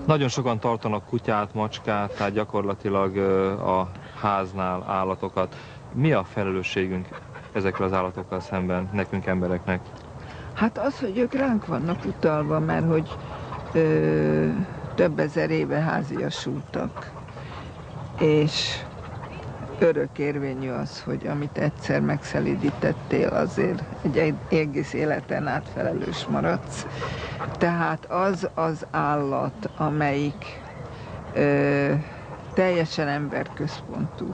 Nagyon sokan tartanak kutyát, macskát, tehát gyakorlatilag a háznál állatokat. Mi a felelősségünk ezekkel az állatokkal szemben, nekünk embereknek? Hát az, hogy ők ránk vannak utalva, mert hogy több ezer éve háziasultak, és örökérvényű az, hogy amit egyszer megszelídítettél, azért egy egész életen át felelős maradsz. Tehát az az állat, amelyik teljesen emberközpontú,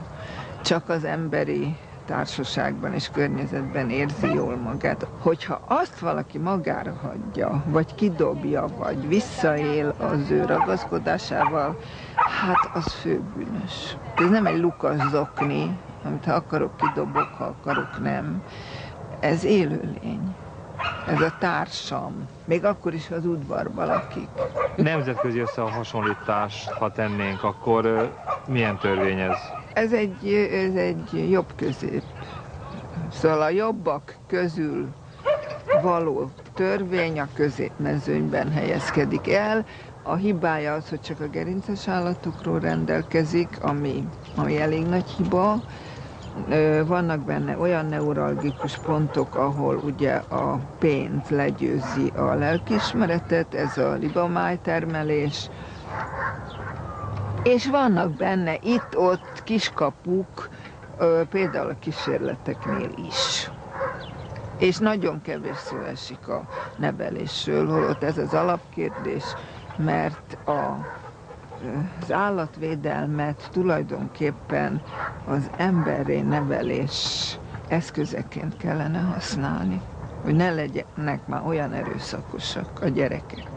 csak az emberi társaságban és környezetben érzi jól magát. Hogyha azt valaki magára hagyja, vagy kidobja, vagy visszaél az ő ragaszkodásával, hát az főbűnös. Ez nem egy lukas zokni, amit ha akarok kidobok, ha akarok nem. Ez élőlény. Ez a társam. Még akkor is, ha az udvarban lakik. Nemzetközi összehasonlítást, ha tennénk, akkor milyen törvény ez? Ez egy jobb közép. Szóval a jobbak közül való törvény a középmezőnyben helyezkedik el. A hibája az, hogy csak a gerinces állatokról rendelkezik, ami elég nagy hiba. Vannak benne olyan neuralgikus pontok, ahol ugye a pénz legyőzi a lelkiismeretet, ez a libamájtermelés. És vannak benne itt-ott kiskapuk, például a kísérleteknél is. És nagyon kevés szó esik a nevelésről, holott ez az alapkérdés, mert az állatvédelmet tulajdonképpen az emberi nevelés eszközeként kellene használni, hogy ne legyenek már olyan erőszakosak a gyerekek.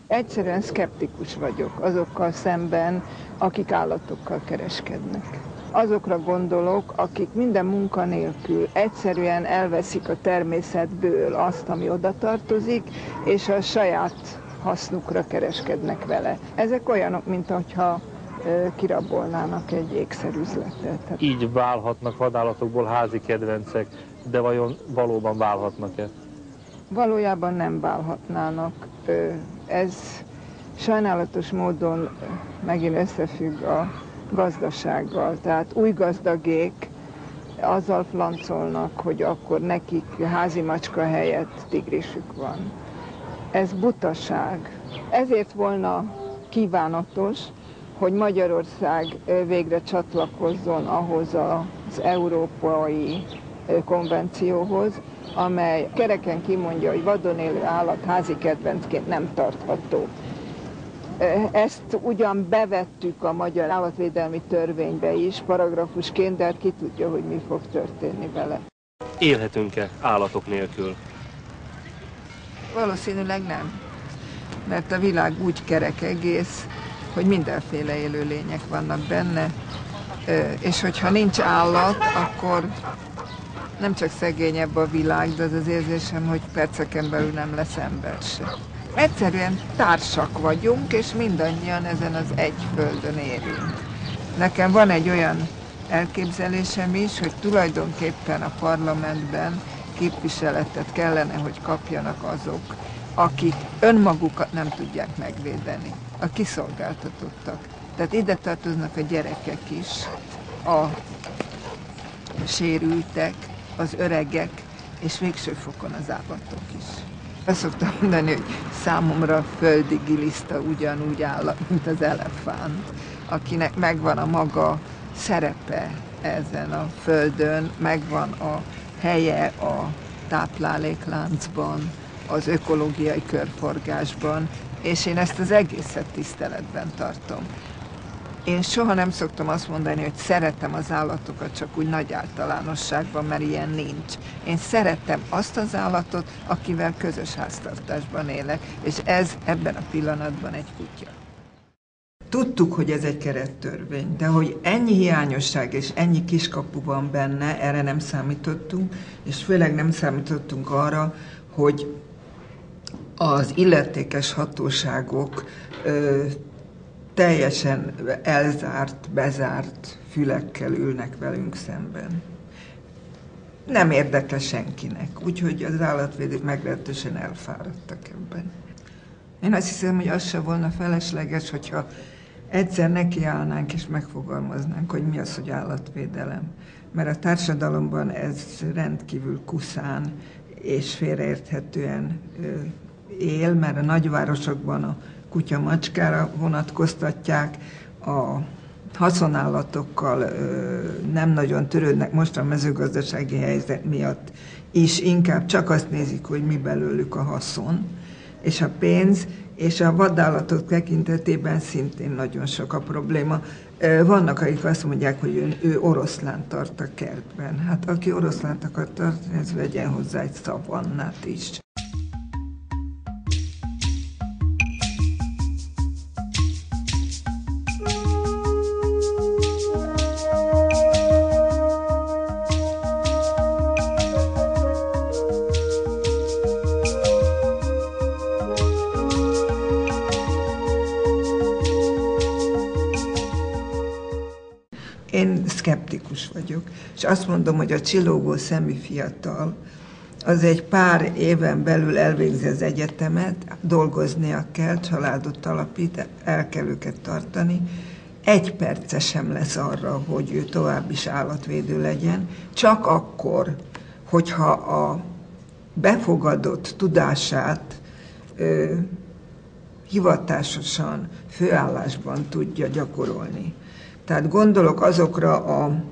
Egyszerűen szkeptikus vagyok azokkal szemben, akik állatokkal kereskednek. Azokra gondolok, akik minden munka nélkül egyszerűen elveszik a természetből azt, ami oda tartozik, és a saját hasznukra kereskednek vele. Ezek olyanok, mint hogyha kirabolnának egy ékszerüzletet. Így válhatnak vadállatokból házi kedvencek, de vajon valóban válhatnak-e? Valójában nem válhatnának. Ez sajnálatos módon megint összefügg a gazdasággal. Tehát új gazdagék azzal flancolnak, hogy akkor nekik házi macska helyett tigrisük van. Ez butaság. Ezért volna kívánatos, hogy Magyarország végre csatlakozzon ahhoz az európai konvencióhoz, amely kereken kimondja, hogy vadon élő állat házi kedvencként nem tartható. Ezt ugyan bevettük a magyar állatvédelmi törvénybe is, paragrafusként, de hát ki tudja, hogy mi fog történni vele. Élhetünk-e állatok nélkül? Valószínűleg nem, mert a világ úgy kerek egész, hogy mindenféle élőlények vannak benne, és hogyha nincs állat, akkor nem csak szegényebb a világ, de az az érzésem, hogy perceken belül nem lesz ember se. Egyszerűen társak vagyunk, és mindannyian ezen az egy földön élünk. Nekem van egy olyan elképzelésem is, hogy tulajdonképpen a parlamentben képviseletet kellene, hogy kapjanak azok, akik önmagukat nem tudják megvédeni, a kiszolgáltatottak. Tehát ide tartoznak a gyerekek is, a sérültek, az öregek, és végső fokon az állatok is. Azt szoktam mondani, hogy számomra földi giliszta ugyanúgy áll, mint az elefánt, akinek megvan a maga szerepe ezen a földön, megvan a helye a táplálékláncban, az ökológiai körforgásban, és én ezt az egészet tiszteletben tartom. Én soha nem szoktam azt mondani, hogy szeretem az állatokat csak úgy nagy általánosságban, mert ilyen nincs. Én szeretem azt az állatot, akivel közös háztartásban élek, és ez ebben a pillanatban egy kutya. Tudtuk, hogy ez egy kerettörvény, de hogy ennyi hiányosság és ennyi kiskapu van benne, erre nem számítottunk, és főleg nem számítottunk arra, hogy az illetékes hatóságok teljesen elzárt, bezárt fülekkel ülnek velünk szemben. Nem érdekel senkinek, úgyhogy az állatvédők meglehetősen elfáradtak ebben. Én azt hiszem, hogy az se volna felesleges, hogyha egyszer nekiállnánk és megfogalmaznánk, hogy mi az, hogy állatvédelem. Mert a társadalomban ez rendkívül kuszán és félreérthetően él, mert a nagyvárosokban a kutya-macskára vonatkoztatják, a haszonállatokkal nem nagyon törődnek most a mezőgazdasági helyzet miatt is, inkább csak azt nézik, hogy mi belőlük a haszon, és a pénz, és a vadállatok tekintetében szintén nagyon sok a probléma. Vannak, akik azt mondják, hogy ő oroszlánt tart a kertben. Hát aki oroszlánt akar tartani, ez vegyen hozzá egy szavannát is. Én szkeptikus vagyok, és azt mondom, hogy a csillogó szemű fiatal az egy pár éven belül elvégzi az egyetemet, dolgoznia kell, családot alapít, el kell őket tartani. Egy perce sem lesz arra, hogy ő tovább is állatvédő legyen, csak akkor, hogyha a befogadott tudását hivatásosan, főállásban tudja gyakorolni. Tehát gondolok azokra a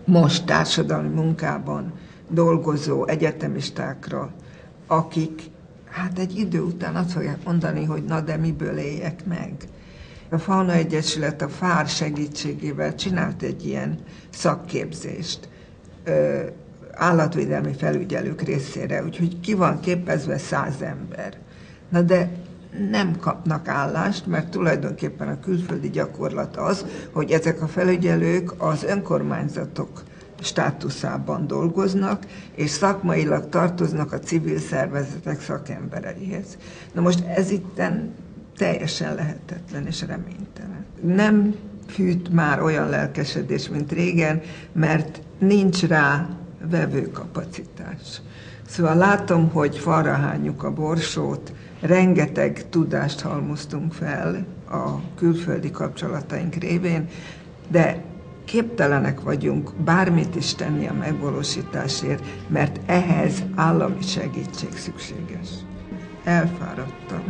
most társadalmi munkában dolgozó egyetemistákra, akik hát egy idő után azt fogják mondani, hogy na de miből éljek meg. A Fauna Egyesület a FÁR segítségével csinált egy ilyen szakképzést állatvédelmi felügyelők részére, úgyhogy ki van képezve 100 ember. Na de nem kapnak állást, mert tulajdonképpen a külföldi gyakorlat az, hogy ezek a felügyelők az önkormányzatok státuszában dolgoznak, és szakmailag tartoznak a civil szervezetek szakembereihez. Na most ez itten teljesen lehetetlen és reménytelen. Nem fűt már olyan lelkesedés, mint régen, mert nincs rá vevőkapacitás. Szóval látom, hogy falra hányjuk a borsót, rengeteg tudást halmoztunk fel a külföldi kapcsolataink révén, de képtelenek vagyunk bármit is tenni a megvalósításért, mert ehhez állami segítség szükséges. Elfáradtam.